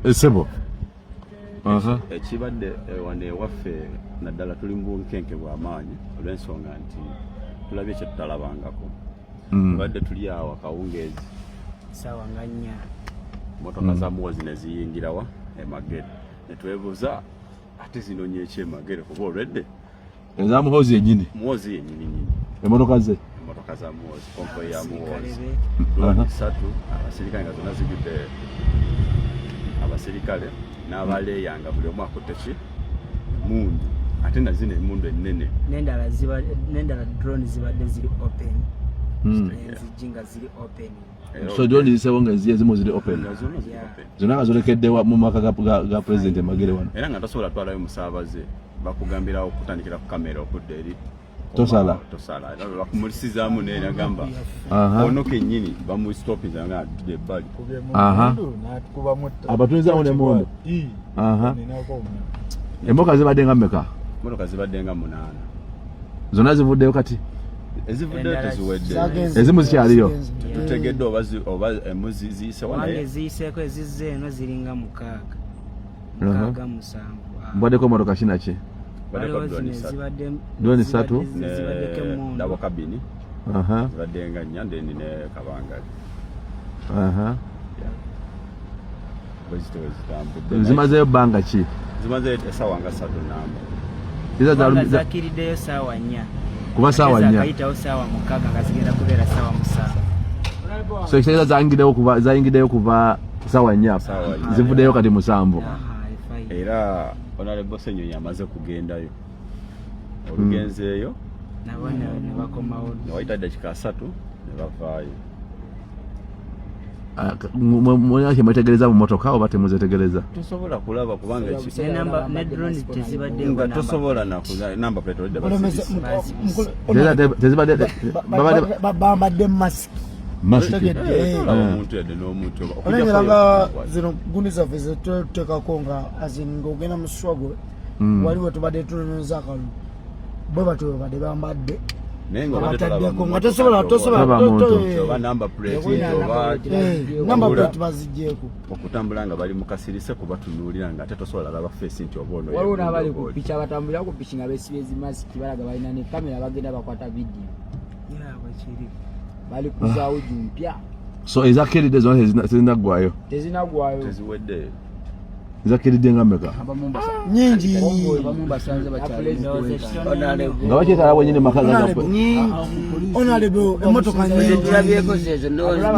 Esebo. Ekibadde wane waffe naddala tuli mu bunkenke bw'amaanyi olw'ensonga nti tulabye kye tutalabangako. Tubadde tuli awo akawungeezi ssaawa nga 4 motoka za Muhoozi ne ziyingirawa Magere ne twebuuza ate zino nyeki Magere kuba olwedde eza Muhoozi yennyini yennyini emmotoka ze za Muhoozi konvoyi ya Muhoozi drone 3 abasirikale nga zonna zijjudde abasirikale n'abaleeyanga buli omu akutte ki mundu ate na zino emundu ennene n'endala drone zibadde ziri open ezijjinga ziri open so drone zisebo nga ezimu ziri open zonna nga zolekedde mu maka ga President Magere wano era nga tosobola twalayo musaabaze bakugambirawo okutandikira ku kamera okudda eri tosala era bakumulisizamu n'agamba ono kennyini bamustopinza nga atudde ebbali abatulizamu ne mundu emmotoka zibadde nga mmeka? Emmotoka zibadde nga 8 zonna zivuddeyo kati? Ezivuddeyo teziwedde ezimu zikyaliyo tutegedde oba emuzi ziyise wange eziyiseeko ezizze eno ziringa 6 7 mbwaddeko emmotoka kinaki? drone 3 dabo kabini zibadde nga 4 ndeni ne kabangali zimazeyo bbanga ki? zimazeyo essaawa nga 3 namba zakiriddeyo ssaawa 4 kuba ssaawa 4 kayitawo ssaawa 6 nga zigenda kubeera ssaawa 7 so ekitegeeza zayingiddeyo kuva ssaawa 4 zivuddeyo kati 7 era Honorable Ssenyonyi amaze kugendayo olugenzeeyo nabona ne bakomawo wayita dakika 3 ne bavaayo mwaki mwetegereza mu motoka oba temuzetegereza? Tosobola kulaba kubanga ne drone tezibadde nga tosobola namba plate olidde bambadde masiki omuntu yadde n'omuntu olengera zino gundi zaffe zetutekako nga ng'ogenda mu swago waliwo tubadde tuloneza akalulu bwe batyo badde bambadde bataddeko nga tosobola namba plate baziggyeko okutambula nga bali mu kasirise kubatunuulira nga ate tosobola laba feesi nti oba ono waliwo n'abali ku piki abatambulira ku piki nga beesibye ezimasiki balaga balina ne kamera bagenda bakwata vidiyo bali kuzaawo jumpya so ezakiridde zonna tezinaggwayo teziwedde zakiridde nga mmeka? nyingi nga bakyetala bwenyini maka onalebe emmotoka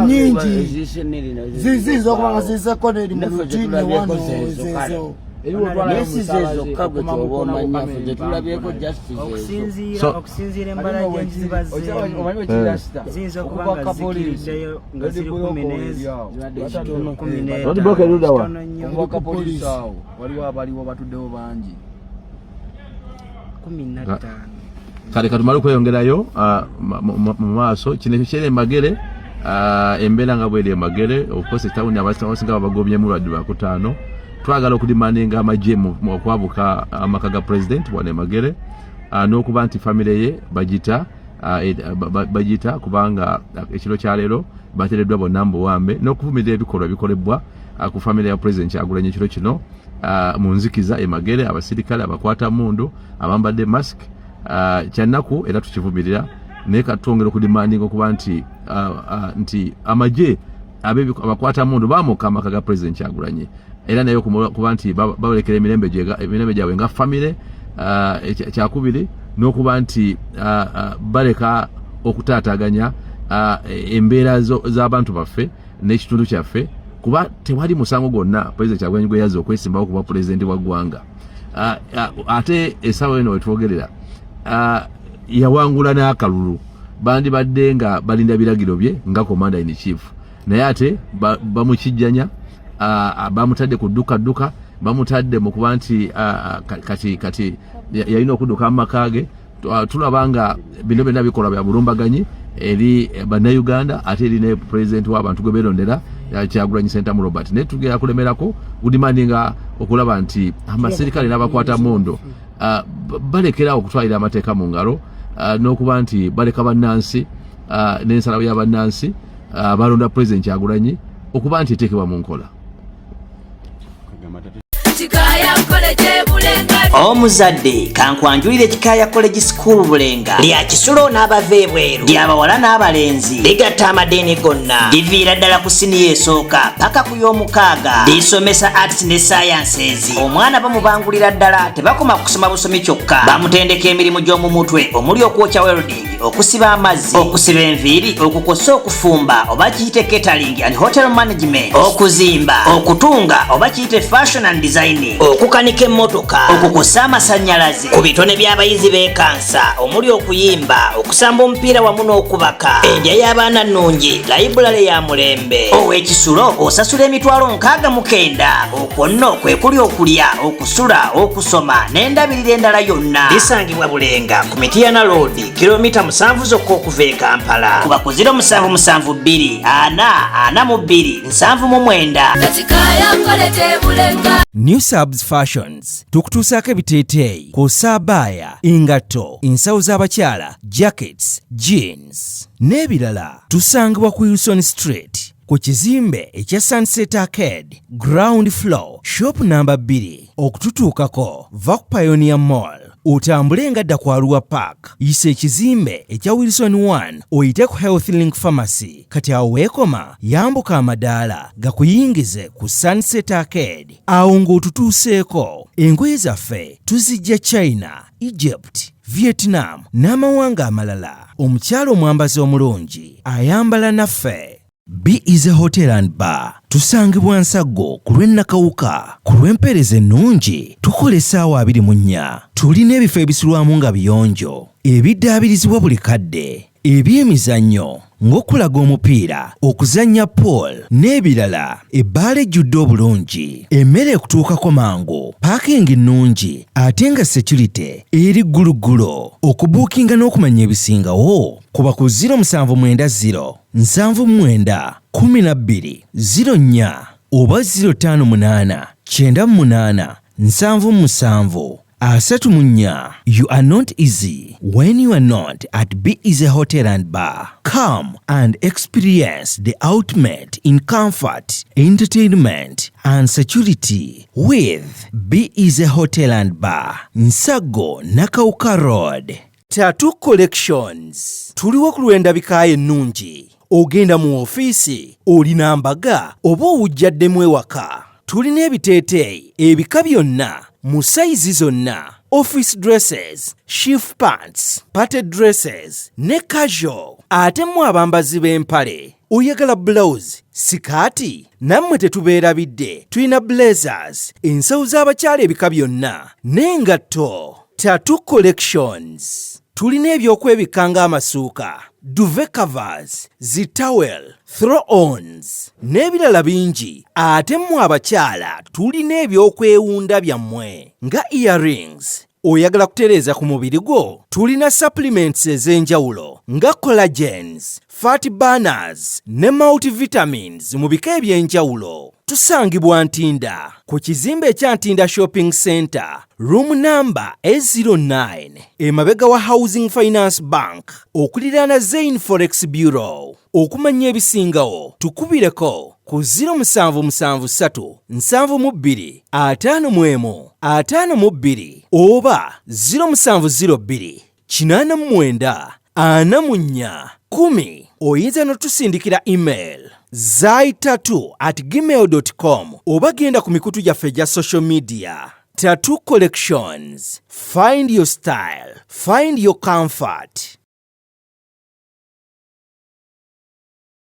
nyingi ziyinza okuba nga ziyiseko n'eri mu lutini wano ezezo okusinziira embala gyenziba ziyinza okuba nga zikiriddeyo nga ziri 10 waliwo abaliwo batuddewo bangi 15 kale katumale okweyongerayo mu maaso kino ekyo kyeri Magere embeera nga bweri Magere okukosa etawuni abasinga babagobyemu lwadde lwa 5 twagala okudimandinga amagye okwabuka amaka ga President wane Magere n'okuba nti famire ye bagita kubanga ekiro kya leero bateereddwa bonna mbuwambe n'okuvumirira ebikolwa ebikolebwa ku famire ya President Kyagulanyi ekiro kino mu nzikiza Magere abasirikale abakwata mundu abambadde mask kyannaku era tukivumirira naye katwongera okudimandinga okuba nti amagye abakwata mundu baamuka amaka ga President Kyagulanyi era naye kuba nti balekera emirembe gyabwe nga famire kyakubiri n'okuba nti baleka okutaataganya embeera z'abantu baffe n'ekitundu kyaffe kuba tewali musango gwonna President Kyagulanyi gwe yazze okwesimbawo kuba pulezidenti wa ggwanga ate essaawa eno wetwogerera yawangula n'akalulu bandibadde nga balinda biragiro bye nga commander in chief naye ate bamukijjanya bamutadde ku dduka bamutadde mu kuba nti kati yalina okudduka amaka ge tulaba nga bino byonna bikolwa bya bulumbaganyi eri bannayuganda ate eri ne pulezidenti w'abantu gwe beerondera Kyagulanyi Ssentamu Robert naye tugenda kulemerako udimandinga okulaba nti amasirikale n'abakwata mundu balekera okutwalira amateeka mu ngalo n'okuba nti baleka bannansi n'ensalawo y'abannansi balonda President Kyagulanyi okuba nti eteekebwa mu nkola. Omuzadde kankwanjulire Kikaya College School Bulenga lya kisulo n'abava ebweru ly'abawala n'abalenzi ligatta amadeni gonna liviira ddala ku siniya esooka paka ku y'omukaaga lisomesa arts ne sciences. Omwana bamubangulira ddala tebakoma kusoma busomi kyokka bamutendeka emirimu gy'omu mutwe omuli okwokya welding, okusiba amazzi, okusiba enviiri, okukosa okufumba oba kiyite catering and hotel management, okuzimba, okutunga oba kiyite fashion and designing, okukanika emmotoka, okukosa amasannyalaze, ku bitone by'abayizi b'ekansa omuli okuyimba, okusamba omupiira wamu n'okubaka, endya y'abaana nnungi, library ya mulembe. Ow'ekisulo osasula emitwalo 69. Okwo nno kwe kuli okulya, okusula, okusoma n'endabirira endala yonna. Lisangibwa Bulenga ku Mityana Road, kilomita 7 zokka okuva e Kampala. Kuba ku 0772 442 799. New Subs Fashions tukutuusaako ebiteeteeyi kw'ossa abaya, engatto, ensawo z'abakyala, jackets, jeans n'ebirala. Tusangibwa ku Wilson Street ku kizimbe ekya Sunset Arcade ground floor shop number 2. Okututuukako va ku Pioneer Mall otambule ngadda ku Arua Park, yisa ekizimbe ekya Wilson 1 oyite ku Health Link Pharmacy. Kati awo weekoma yambuka amadaala gakuyingize ku Sunset Arcade. Awo ng'otutuuseeko engoye zaffe tuzijja China, Egypt, Vietnam n'amawanga amalala. Omukyala omwambazi omulungi ayambala naffe. Be Easy Hotel and Bar tusangibwa Nsaggo ku lw'Ennakawuka. Ku lw'empeereza ennungi tukola essaawa 24. Tulina ebifo ebisulwamu nga biyonjo, ebiddaabirizibwa buli kadde, eby'emizannyo ng'okulaga omupiira, okuzannya pool n'ebirala. Ebbaala ejjudde obulungi, emmere ekutuukako mangu, paakingi nnungi ate nga security eri gguluggulo. Okubuukinga n'okumanya ebisingawo kuba ku 0790 79 12 04 oba 058 98 77 34. You are not easy when you are not at Be Easy Hotel and Bar. Come and experience the ultimate in comfort, entertainment and security with Be Easy Hotel and Bar, Nsaggo, Nakawuka Road. Tattoo Collections tuliwo ku lw'endabika ennungi. Ogenda mu ofiisi, olina mbaga oba owujjaddemu ewaka. Tulina ebiteeteeyi ebika byonna mu sayizi zonna. Office dresses, shift pants, party dresses ne casual. Ate mu abambazi b'empale oyagala blouse, sikaati, nammwe tetubeerabidde. Tulina blazers, ensawo z'abakyala ebika byonna n'engatto. Tattoo Collections tulina ebyokwebikka ng'amasuuka, duvet covers, zitawel, throw-ons n'ebirala bingi. Ate mu abakyala tulina ebyokwewunda byammwe nga earrings. Oyagala kutereeza ku mubiri gwo? Tulina supplements ez'enjawulo nga collagens, fat burners ne multivitamins mu bika eby'enjawulo. Tusangibwa Ntinda ku kizimbe ekya Ntinda Shopping Center, room number A09, emabega wa Housing Finance Bank, okuliraana Zain Forex Bureau. Okumanya ebisingawo tukubireko ku 0773 72 51 52 oba 0702 89 44 10. Oyinza n'otusindikira email zaitattoo@gmail.com oba genda ku mikutu gyaffe gya social media. Tattoo Collections. Find your style. Find your comfort.